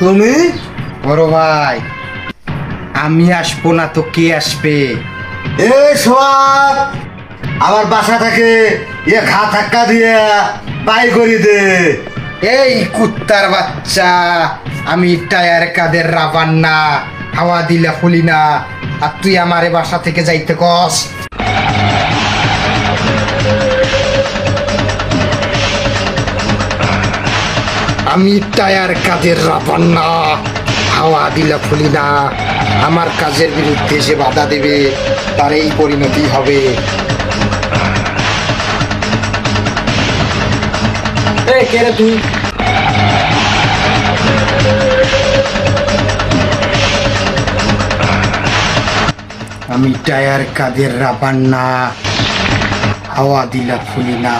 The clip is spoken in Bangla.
তুমি? বড় ভাই, আমি আসবো না তো কে আসবে? এ সোয়াব, আমার বাসা থেকে ঘা ধাক্কা দিয়ে বাই করে দে। এই কুত্তার বাচ্চা, আমি টায়ার কাদের রাবার না, হাওয়া দিলে ফুলি না, আর তুই আমারে বাসা থেকে যাইতে কস? আমি টায়ার কাদের রাবার না, হাওয়া দিলে ফুলি না, আমার কাজের বিরুদ্ধে যে বাধা দেবে তার এই পরিণতি হবে। এই কে রে তুই? আমি টায়ার কাদের রাবার না, হাওয়া দিলা ফুলি না।